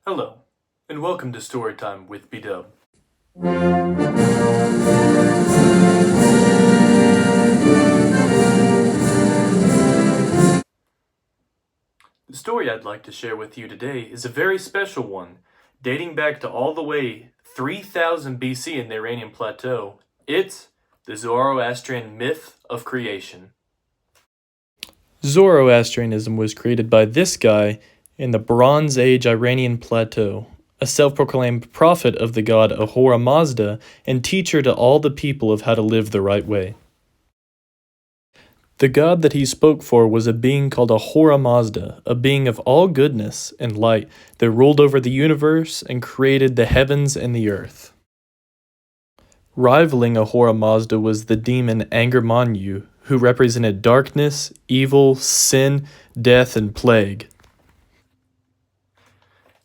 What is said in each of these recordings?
Hello, and welcome to Storytime with B-Dub. The story I'd like to share with you today is a very special one, dating back to all the way 3000 BC in the Iranian plateau. It's the Zoroastrian myth of creation. Zoroastrianism was created by this guy in the Bronze Age Iranian plateau, a self-proclaimed prophet of the god Ahura Mazda and teacher to all the people of how to live the right way. The god that he spoke for was a being called Ahura Mazda, a being of all goodness and light that ruled over the universe and created the heavens and the earth. Rivaling Ahura Mazda was the demon Angermanyu, who represented darkness, evil, sin, death, and plague.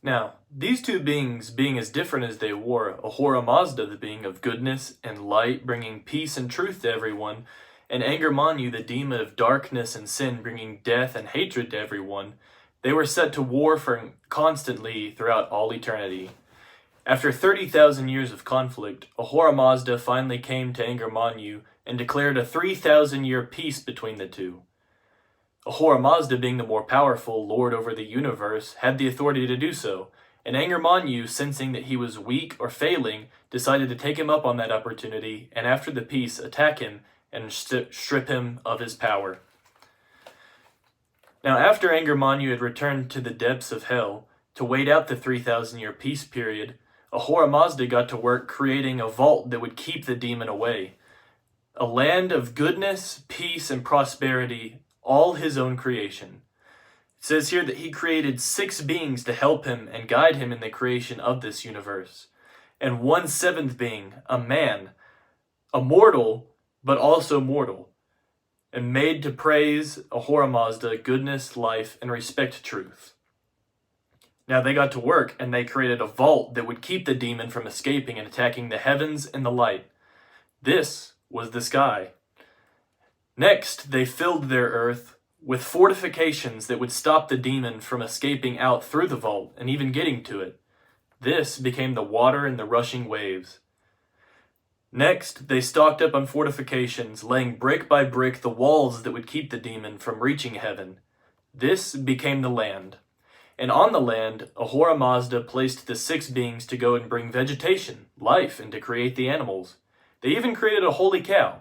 Now, these two beings being as different as they were, Ahura Mazda the being of goodness and light, bringing peace and truth to everyone, and Angermanyu the demon of darkness and sin, bringing death and hatred to everyone, they were set to war constantly throughout all eternity. After 30,000 years of conflict, Ahura Mazda finally came to Angermanyu and declared a 3,000-year peace between the two. Ahura Mazda, being the more powerful lord over the universe, had the authority to do so, and Angermanyu, sensing that he was weak or failing, decided to take him up on that opportunity, and after the peace, attack him and strip him of his power. Now, after Angermanyu had returned to the depths of hell to wait out the 3,000-year peace period, Ahura Mazda got to work creating a vault that would keep the demon away. A land of goodness, peace, and prosperity, all his own creation. It says here that he created 6 beings to help him and guide him in the creation of this universe. And 1 7th being, a man, a mortal, but also mortal, and made to praise Ahura Mazda, goodness, life, and respect truth. Now they got to work, and they created a vault that would keep the demon from escaping and attacking the heavens and the light. This was the sky. Next, they filled their earth with fortifications that would stop the demon from escaping out through the vault and even getting to it. This became the water and the rushing waves. Next, they stocked up on fortifications, laying brick by brick the walls that would keep the demon from reaching heaven. This became the land. And on the land, Ahura Mazda placed the 6 beings to go and bring vegetation, life, and to create the animals. They even created a holy cow.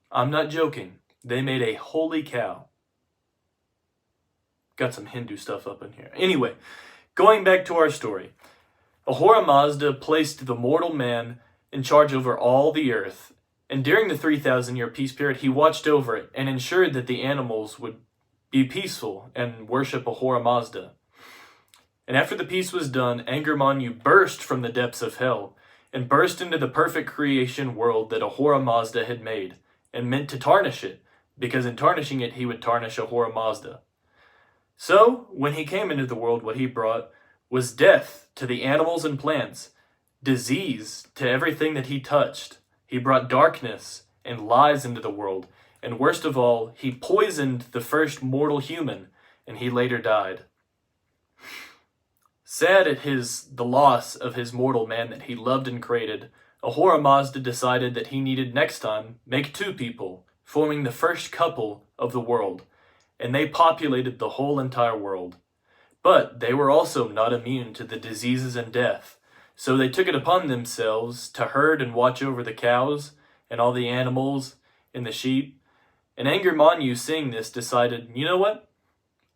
I'm not joking. They made a holy cow. Got some Hindu stuff up in here. Anyway, going back to our story. Ahura Mazda placed the mortal man in charge over all the earth, and during the 3,000-year peace period, he watched over it and ensured that the animals would be peaceful and worship Ahura Mazda. And after the peace was done, Angermanyu burst from the depths of hell and burst into the perfect creation world that Ahura Mazda had made, and meant to tarnish it, because in tarnishing it, he would tarnish Ahura Mazda. So, when he came into the world, what he brought was death to the animals and plants, disease to everything that he touched. He brought darkness and lies into the world, and worst of all, he poisoned the first mortal human, and he later died. Sad at the loss of his mortal man that he loved and created, Ahura Mazda decided that he needed next time make 2 people, forming the first couple of the world, and they populated the whole entire world. But they were also not immune to the diseases and death, so they took it upon themselves to herd and watch over the cows and all the animals and the sheep. And Angermanyu, seeing this, decided, you know what?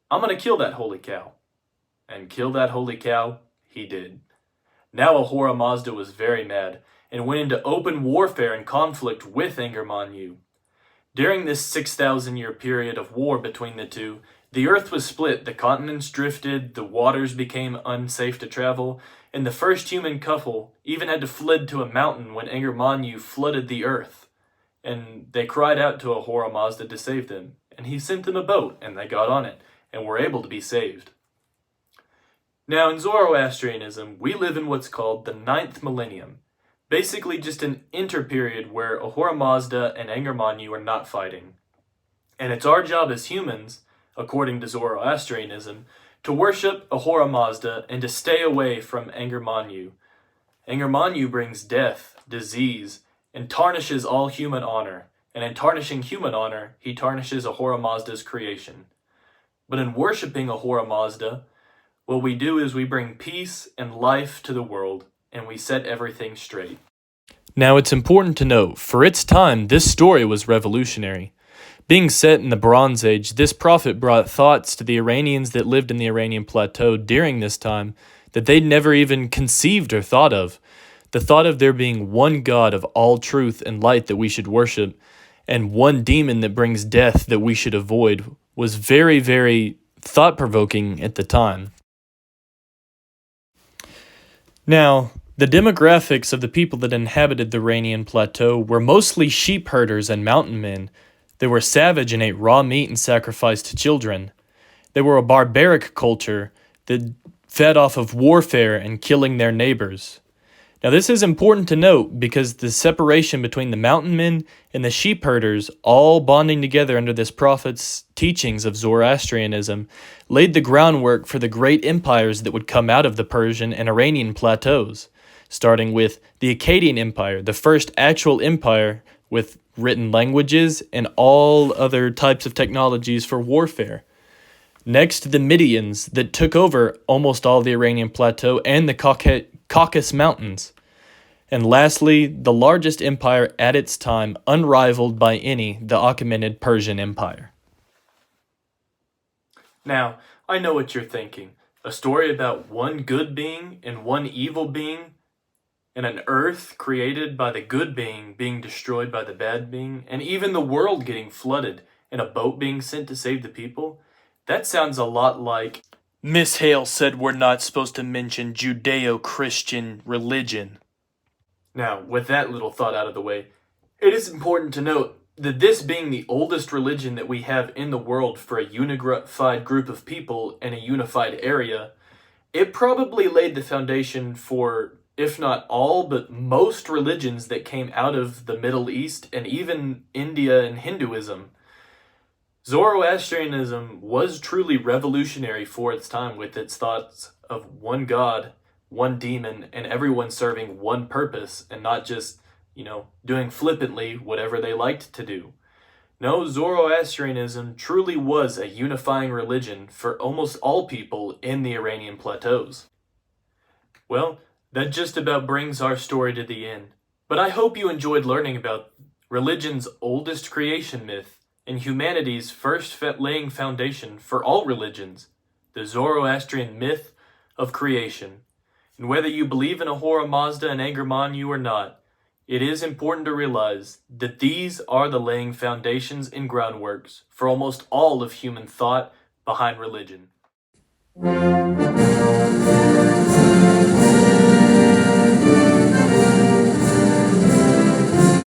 I'm going to kill that holy cow. And kill that holy cow, he did. Now Ahura Mazda was very mad and went into open warfare and conflict with Angermanyu. During this 6,000-year period of war between the two, the earth was split, the continents drifted, the waters became unsafe to travel, and the first human couple even had to flee to a mountain when Angermanyu flooded the earth. And they cried out to Ahura Mazda to save them, and he sent them a boat, and they got on it, and were able to be saved. Now, in Zoroastrianism, we live in what's called the 9th millennium, basically just an interperiod where Ahura Mazda and Angermanyu are not fighting. And it's our job as humans, according to Zoroastrianism, to worship Ahura Mazda and to stay away from Angermanyu. Angermanyu brings death, disease, and tarnishes all human honor, and in tarnishing human honor, he tarnishes Ahura Mazda's creation. But in worshiping Ahura Mazda, what we do is we bring peace and life to the world, and we set everything straight. Now it's important to note, for its time, this story was revolutionary. Being set in the Bronze Age, this prophet brought thoughts to the Iranians that lived in the Iranian plateau during this time that they'd never even conceived or thought of. The thought of there being one God of all truth and light that we should worship, and one demon that brings death that we should avoid, was very, very thought-provoking at the time. Now, the demographics of the people that inhabited the Iranian plateau were mostly sheep herders and mountain men. They were savage and ate raw meat and sacrificed children. They were a barbaric culture that fed off of warfare and killing their neighbors. Now this is important to note because the separation between the mountain men and the sheep herders, all bonding together under this prophet's teachings of Zoroastrianism, laid the groundwork for the great empires that would come out of the Persian and Iranian plateaus, starting with the Akkadian Empire, the first actual empire with written languages and all other types of technologies for warfare. Next, the Medians that took over almost all the Iranian plateau and the Caucasus Mountains. And lastly, the largest empire at its time, unrivaled by any, the Achaemenid Persian Empire. Now, I know what you're thinking. A story about one good being and one evil being, and an earth created by the good being destroyed by the bad being, and even the world getting flooded, and a boat being sent to save the people. That sounds a lot like Miss Hale said we're not supposed to mention Judeo-Christian religion. Now, with that little thought out of the way, it is important to note that this being the oldest religion that we have in the world for a unified group of people in a unified area, it probably laid the foundation for, if not all, but most religions that came out of the Middle East and even India and Hinduism. Zoroastrianism was truly revolutionary for its time with its thoughts of one God, one demon, and everyone serving one purpose and not just, doing flippantly whatever they liked to do. No, Zoroastrianism truly was a unifying religion for almost all people in the Iranian plateaus. Well, that just about brings our story to the end. But I hope you enjoyed learning about religion's oldest creation myth and humanity's first laying foundation for all religions, the Zoroastrian myth of creation. And whether you believe in Ahura Mazda and Angermanyu or not, it is important to realize that these are the laying foundations and groundworks for almost all of human thought behind religion.